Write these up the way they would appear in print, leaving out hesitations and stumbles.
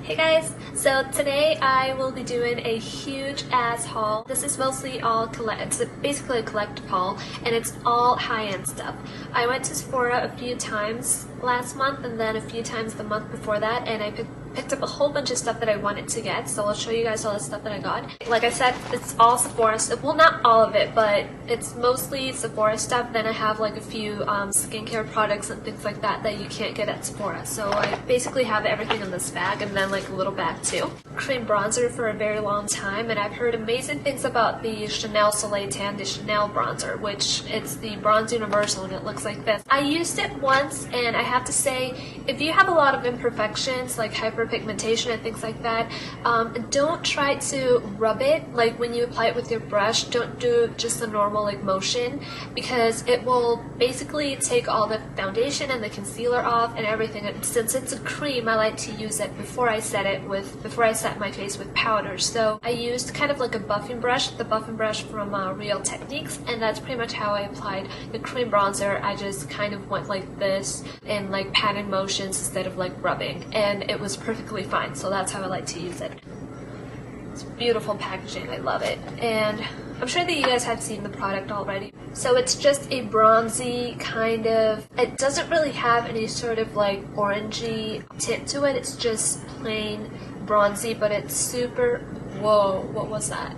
Hey guys, so today I will be doing a huge ass haul. This is mostly all it's basically a collective haul, and it's all high-end stuff. I went to Sephora a few times last month and then a few times the month before that, and I picked up a whole bunch of stuff that I wanted to get, so I'll show you guys all the stuff that I got. Like I said, it's all Sephora stuff. Well, not all of it, but it's mostly Sephora stuff. Then I have like a few skincare products and things like that that you can't get at Sephora. So I basically have everything in this bag, and then like a little bag too. Cream bronzer for a very long time, and I've heard amazing things about the Chanel Soleil Tan, the Chanel bronzer, which it's the Bronze Universal, and it looks like this. I used it once, and I have to say, if you have a lot of imperfections like hyperpigmentation and things like that, don't try to rub it. Like when you apply it with your brush, don't do just the normal like motion, because it will basically take all the foundation and the concealer off and everything. And since it's a cream, I like to use it before I set my face with powder. So I used kind of like a buffing brush, the buffing brush from Real Techniques, and that's pretty much how I applied the cream bronzer. I just kind of went like this in like pattern motions instead of like rubbing, and it was perfectly fine. So that's how I like to use it. It's beautiful packaging, I love it, and I'm sure that you guys have seen the product already. So it's just a bronzy kind of, it doesn't really have any sort of like orangey tint to it. It's just plain bronzy, but it's super, whoa, what was that?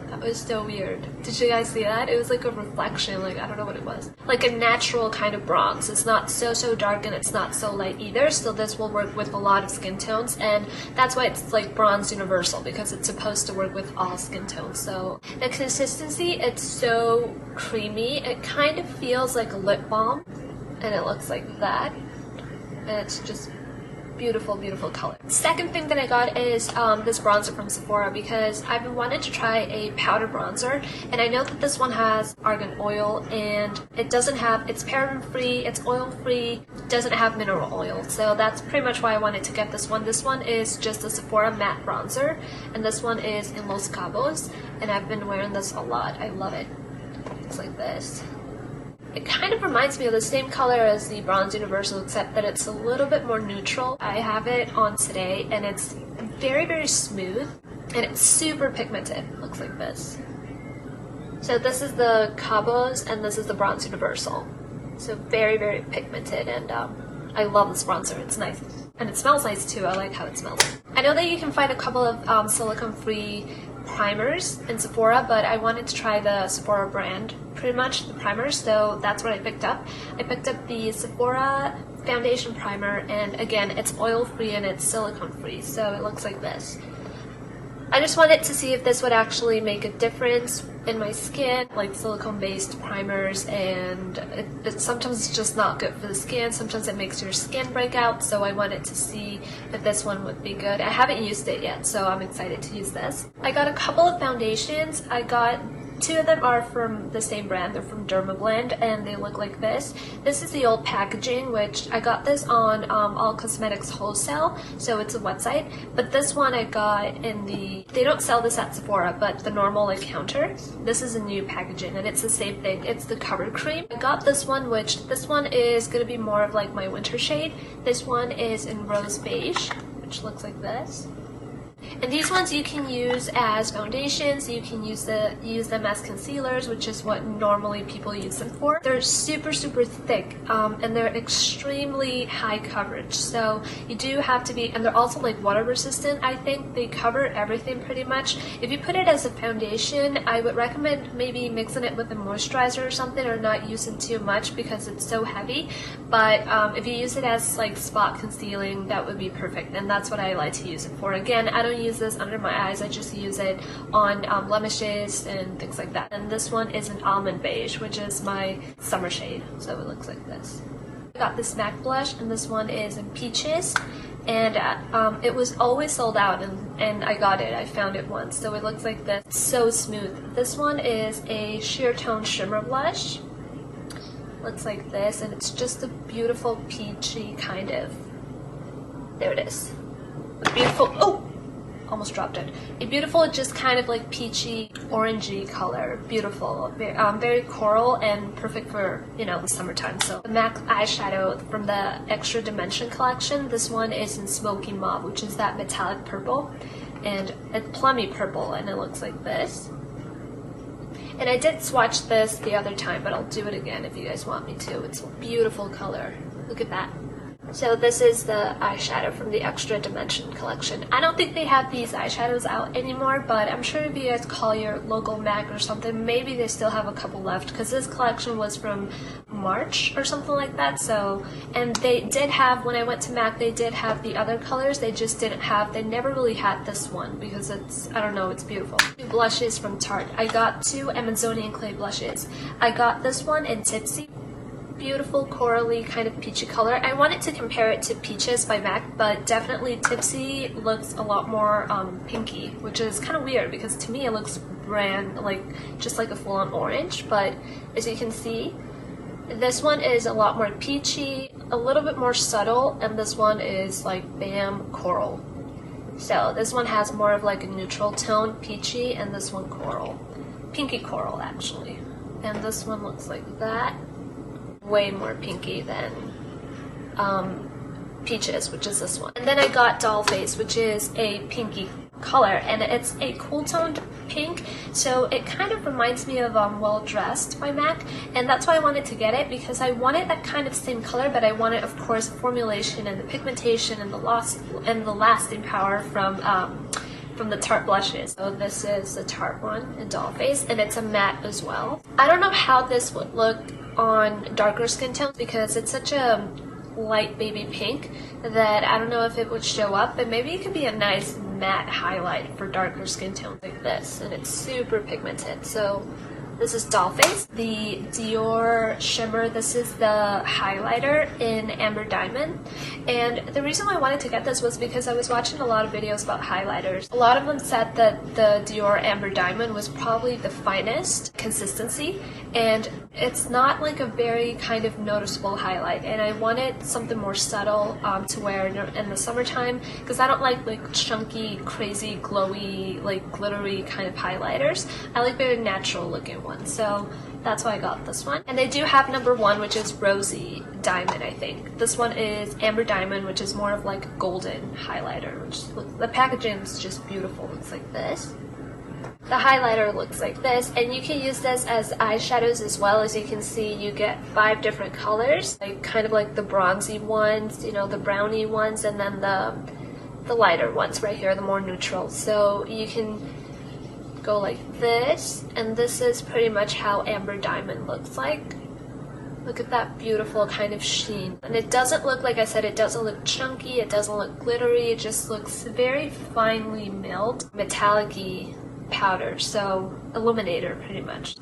That was so weird. Did you guys see that? It was like a reflection, like I don't know what it was. Like a natural kind of bronze. It's not so dark and it's not so light either, so this will work with a lot of skin tones, and that's why it's like Bronze Universal, because it's supposed to work with all skin tones. So the consistency, it's so creamy. It kind of feels like a lip balm, and it looks like that, and it's just beautiful, beautiful color. Second thing that I got is this bronzer from Sephora, because I've been wanting to try a powder bronzer, and I know that this one has argan oil, and it doesn't have, it's paraben free, it's oil free, doesn't have mineral oil, so that's pretty much why I wanted to get this one. This one is just a Sephora matte bronzer, and this one is in Los Cabos, and I've been wearing this a lot. I love it. It's like this. It kind of reminds me of the same color as the Bronze Universal, except that it's a little bit more neutral. I have it on today, and it's very smooth, and it's super pigmented. It looks like this. So this is the Cabos, and this is the Bronze Universal. So very pigmented, and I love this bronzer. It's nice. And it smells nice too. I like how it smells. I know that you can find a couple of silicone-free primers in Sephora, but I wanted to try the Sephora brand, pretty much the primers, so that's what I picked up. I picked up the Sephora foundation primer, and again, it's oil free and it's silicone free, so it looks like this. I just wanted to see if this would actually make a difference in my skin, like silicone-based primers, and sometimes it's just not good for the skin. Sometimes it makes your skin break out, so I wanted to see if this one would be good. I haven't used it yet, so I'm excited to use this. I got a couple of foundations. Two of them are from the same brand. They're from Dermablend, and they look like this. This is the old packaging, which I got this on All Cosmetics Wholesale, so it's a website. But this one I got in the, they don't sell this at Sephora, but the normal like counter. This is a new packaging, and it's the same thing. It's the cover cream. I got this one, which this one is going to be more of like my winter shade. This one is in Rose Beige, which looks like this. And these ones you can use as foundations, you can use them as concealers, which is what normally people use them for. They're super thick, and they're extremely high coverage, so you do have to be, and they're also like water resistant. I think they cover everything pretty much. If you put it as a foundation, I would recommend maybe mixing it with a moisturizer or something, or not using too much because it's so heavy. But if you use it as like spot concealing, that would be perfect, and that's what I like to use it for. Again, I don't use this under my eyes, I just use it on blemishes and things like that. And this one is an Almond Beige, which is my summer shade, so it looks like this. I got this MAC blush, and this one is in Peaches, and it was always sold out, and I got it. I found it once, so it looks like this. It's so smooth. This one is a sheer tone shimmer blush. Looks like this, and it's just a beautiful peachy kind of, there it is. A beautiful, almost dropped it. A beautiful, just kind of like peachy, orangey color. Beautiful. Very coral and perfect for, you know, the summertime. So the MAC eyeshadow from the Extra Dimension collection. This one is in Smoky Mauve, which is that metallic purple. And it's plummy purple, and it looks like this. And I did swatch this the other time, but I'll do it again if you guys want me to. It's a beautiful color. Look at that. So this is the eyeshadow from the Extra Dimension collection. I don't think they have these eyeshadows out anymore, but I'm sure if you guys call your local MAC or something, maybe they still have a couple left, because this collection was from March or something like that. So, and they did have, when I went to MAC, they did have the other colors. They just didn't have, they never really had this one because it's, I don't know, it's beautiful. Two blushes from Tarte. I got two Amazonian clay blushes. I got this one in Tipsy. Beautiful corally kind of peachy color. I wanted to compare it to Peaches by MAC, but definitely Tipsy looks a lot more pinky, which is kind of weird because to me it looks just like a full-on orange, but as you can see, this one is a lot more peachy, a little bit more subtle, and this one is like bam coral. So this one has more of like a neutral tone, peachy, and this one coral. Pinky coral actually. And this one looks like that. Way more pinky than Peaches, which is this one. And then I got Dollface, which is a pinky color, and it's a cool toned pink, so it kind of reminds me of Well Dressed by MAC, and that's why I wanted to get it, because I wanted that kind of same color, but I wanted, of course, the formulation and the pigmentation and the lasting power from the Tarte blushes. So this is the Tarte one in Dollface, and it's a matte as well. I don't know how this would look on darker skin tones because it's such a light baby pink that I don't know if it would show up, but maybe it could be a nice matte highlight for darker skin tones like this, and it's super pigmented. So this is Dollface. The Dior Shimmer, this is the highlighter in Amber Diamond. And the reason why I wanted to get this was because I was watching a lot of videos about highlighters. A lot of them said that the Dior Amber Diamond was probably the finest consistency, and it's not like a very kind of noticeable highlight. And I wanted something more subtle to wear in the summertime, because I don't like chunky, crazy, glowy, like glittery kind of highlighters. I like very natural looking ones. So that's why I got this one. And they do have number one, which is Rosy Diamond, I think. This one is Amber Diamond, which is more of like a golden highlighter. The packaging is just beautiful. It looks like this. The highlighter looks like this, and you can use this as eyeshadows as well. As you can see, you get 5 different colors, like kind of like the bronzy ones, you know, the brownie ones, and then the lighter ones right here, the more neutral. So you can go like this, and this is pretty much how Amber Diamond looks like. Look at that beautiful kind of sheen. And it doesn't look, like I said, it doesn't look chunky, it doesn't look glittery, it just looks very finely milled, metallic-y powder, so illuminator pretty much.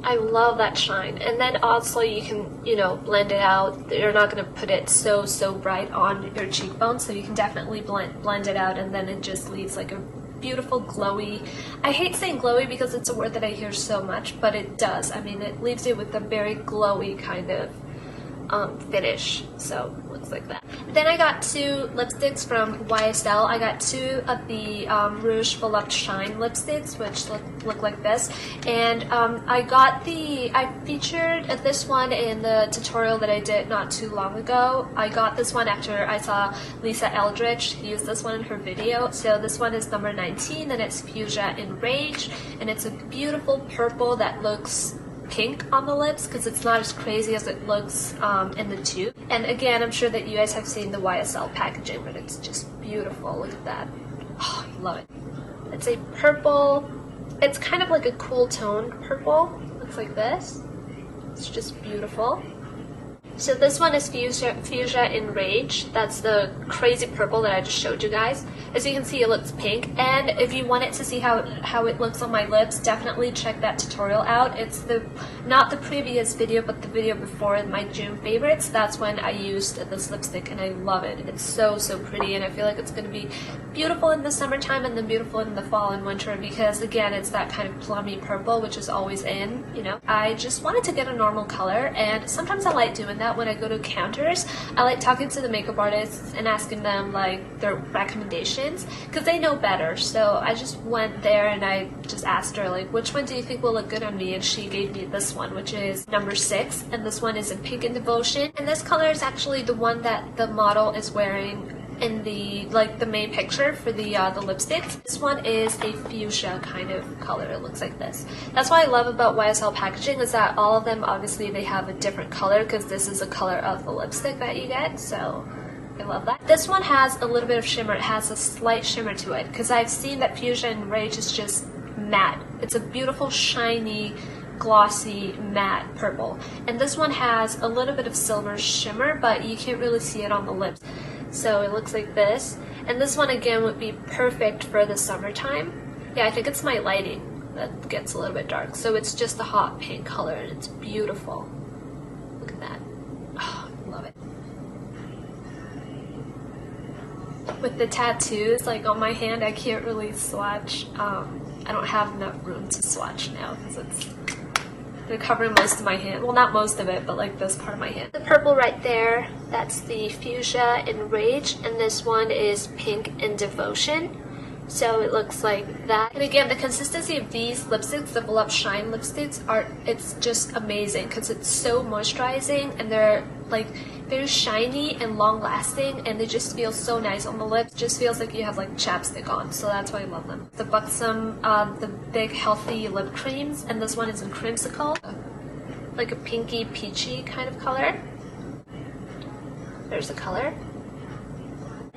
I love that shine. And then also you can, you know, blend it out. You're not going to put it so bright on your cheekbone, so you can definitely blend it out, and then it just leaves like a beautiful glowy, I hate saying glowy because it's a word that I hear so much, but it does. I mean, it leaves you with a very glowy kind of finish, so it looks like that. Then I got 2 lipsticks from YSL. I got 2 of the Rouge Volupte Shine lipsticks, which look like this, and I featured this one in the tutorial that I did not too long ago. I got this one after I saw Lisa Eldridge use this one in her video. So this one is number 19, and it's Fuchsia in Rage, and it's a beautiful purple that looks pink on the lips because it's not as crazy as it looks in the tube. And again, I'm sure that you guys have seen the YSL packaging, but it's just beautiful. Look at that. Oh, I love it. It's a purple. It's kind of like a cool toned purple. Looks like this. It's just beautiful. So this one is Fuchsia in Rage. That's the crazy purple that I just showed you guys. As you can see, it looks pink. And if you wanted to see how it looks on my lips, definitely check that tutorial out. It's not the previous video, but the video before, my June favorites. That's when I used this lipstick, and I love it. It's so pretty, and I feel like it's going to be beautiful in the summertime and then beautiful in the fall and winter, because again, it's that kind of plummy purple, which is always in, you know. I just wanted to get a normal color, and sometimes I like doing that that when I go to counters, I like talking to the makeup artists and asking them like their recommendations because they know better. So I just went there and I just asked her like, which one do you think will look good on me? And she gave me this one, which is number 6, and this one is in Pink and Devotion. And this color is actually the one that the model is wearing in the main picture for the lipsticks. This one is a fuchsia kind of color. It looks like this. That's what I love about YSL packaging, is that all of them obviously they have a different color because this is the color of the lipstick that you get. So I love that. This one has a little bit of shimmer. It has a slight shimmer to it because I've seen that Fuchsia and Rage is just matte. It's a beautiful shiny glossy matte purple, and this one has a little bit of silver shimmer, but you can't really see it on the lips. So it looks like this, and this one again would be perfect for the summertime. Yeah, I think it's my lighting that gets a little bit dark. So it's just a hot pink color and it's beautiful. Look at that. Oh, I love it. With the tattoos like on my hand, I can't really swatch. I don't have enough room to swatch now because they're covering most of my hand. Well, not most of it, but like this part of my hand. The purple right there, that's the Fuchsia in Rage, and this one is Pink in Devotion. So it looks like that. And again, the consistency of these lipsticks, the Volupte Shine lipsticks, it's just amazing because it's so moisturizing and they're like very shiny and long lasting, and they just feel so nice on the lips. It just feels like you have like chapstick on, so that's why I love them. The Buxom, the big healthy lip creams, and this one is in Creamsicle, like a pinky peachy kind of color. There's the color.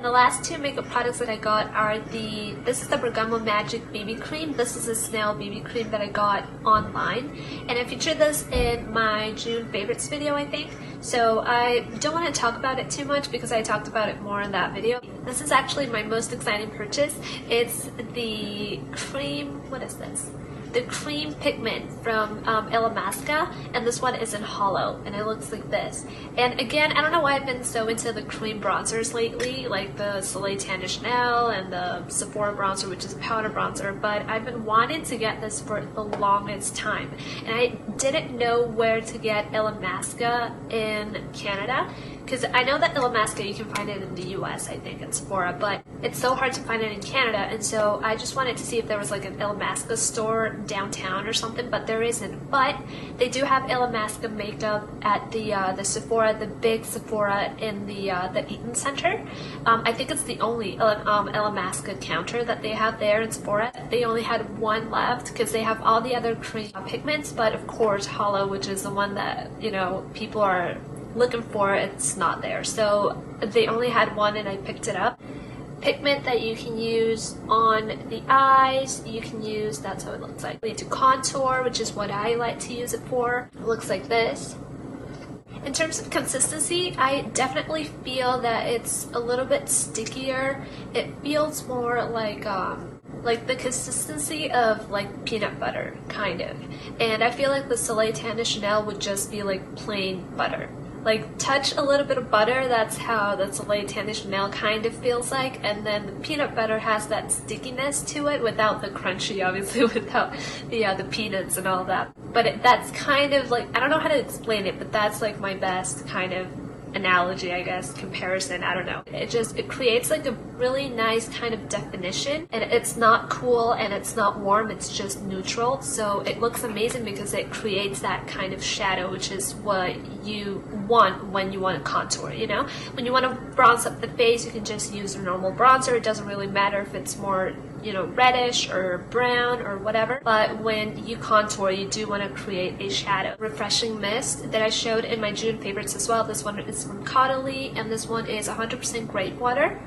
The last 2 makeup products that I got are this is the Bergamo Magic BB Cream. This is a Snail BB Cream that I got online, and I featured this in my June favorites video, I think. So I don't want to talk about it too much because I talked about it more in that video. This is actually my most exciting purchase. It's the cream, what is this? The cream pigment from Illimasqua, and this one is in hollow, and it looks like this. And again, I don't know why I've been so into the cream bronzers lately, like the Soleil Tan de Chanel and the Sephora bronzer, which is a powder bronzer, but I've been wanting to get this for the longest time, and I didn't know where to get Illimasqua in Canada, because I know that Illimasqua you can find it in the US, I think, in Sephora, but it's so hard to find it in Canada, and so I just wanted to see if there was like an Illimasqua store downtown or something, but there isn't. But they do have Illimasqua makeup at the Sephora, the big Sephora in the Eaton Center. I think it's the only Illimasqua counter that they have there in Sephora. They only had one left because they have all the other cream pigments, but of course Hollow, which is the one that, you know, people are looking for, it's not there. So they only had one and I picked it up. Pigment that you can use on the eyes, you can use, that's how it looks like. To contour, which is what I like to use it for. It looks like this. In terms of consistency, I definitely feel that it's a little bit stickier. It feels more like the consistency of like peanut butter, kind of. And I feel like the Soleil Tan de Chanel would just be like plain butter. Like touch a little bit of butter, that's how the Soleil Tan de Chanel kind of feels like, and then the peanut butter has that stickiness to it without the crunchy, obviously, without the peanuts and all that. But that's kind of like, I don't know how to explain it, but that's like my best kind of analogy, I guess, comparison, I don't know. It creates like a really nice kind of definition, and it's not cool and it's not warm, it's just neutral. So it looks amazing because it creates that kind of shadow, which is what you want when you want to contour, you know? When you want to bronze up the face, you can just use a normal bronzer. It doesn't really matter if it's more, you know, reddish or brown or whatever, but when you contour, you do want to create a shadow. Refreshing mist that I showed in my June favorites as well. This one is from Caudalie, and this one is 100% grape water,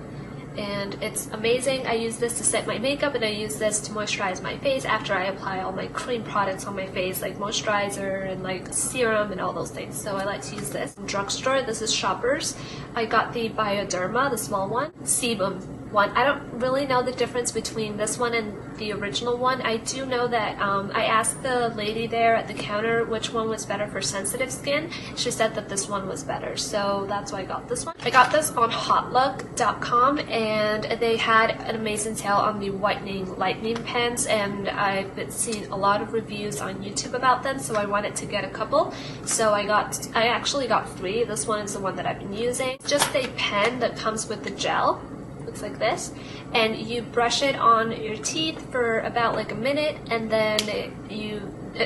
and it's amazing. I use this to set my makeup, and I use this to moisturize my face after I apply all my cream products on my face, like moisturizer and like serum and all those things. So I like to use this. From drugstore, this is Shoppers. I got the Bioderma, the small one. Sibu. one. I don't really know the difference between this one and the original one. I do know that I asked the lady there at the counter which one was better for sensitive skin. She said that this one was better, so that's why I got this one. I got this on hotlook.com, and they had an amazing sale on the whitening lightening pens, and I've been seeing a lot of reviews on YouTube about them, so I wanted to get a couple. So I actually got 3. This one is the one that I've been using. Just a pen that comes with the gel. Looks like this, and you brush it on your teeth for about like a minute, and then you're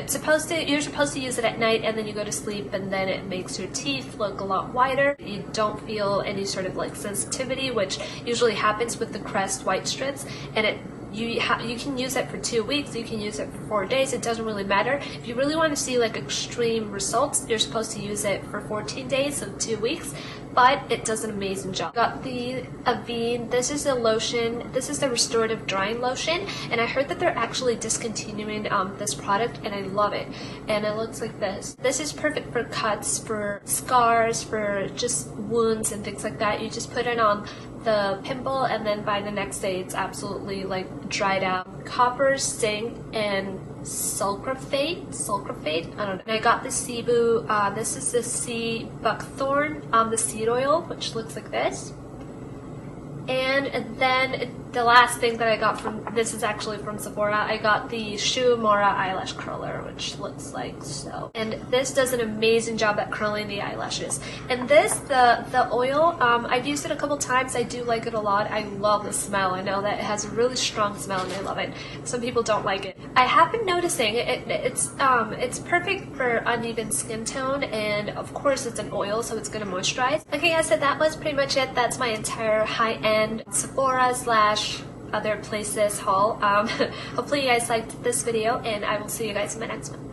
supposed to use it at night, and then you go to sleep, and then it makes your teeth look a lot whiter. You don't feel any sort of like sensitivity, which usually happens with the Crest white strips, and you can use it for 2 weeks, you can use it for 4 days, it doesn't really matter. If you really want to see like extreme results, you're supposed to use it for 14 days, so 2 weeks, but it does an amazing job. Got the Avene. This is a lotion. This is the restorative drying lotion, and I heard that they're actually discontinuing this product, and I love it. And it looks like this. This is perfect for cuts, for scars, for just wounds and things like that. You just put it on the pimple, and then by the next day it's absolutely like dried out. Copper, zinc, and sulfate, I don't know. And I got the Sibu, this is the sea buckthorn, the seed oil, which looks like this. And then the last thing that I got from, this is actually from Sephora, I got the Eumura eyelash curler, which looks like so. And this does an amazing job at curling the eyelashes. And this, the oil, I've used it a couple times. I do like it a lot. I love the smell. I know that it has a really strong smell, and I love it. Some people don't like it. I have been noticing it's perfect for uneven skin tone, and of course it's an oil, so it's gonna moisturize. Okay guys, so that was pretty much it. That's my entire high-end Sephora / other places haul. Hopefully you guys liked this video, and I will see you guys in my next one.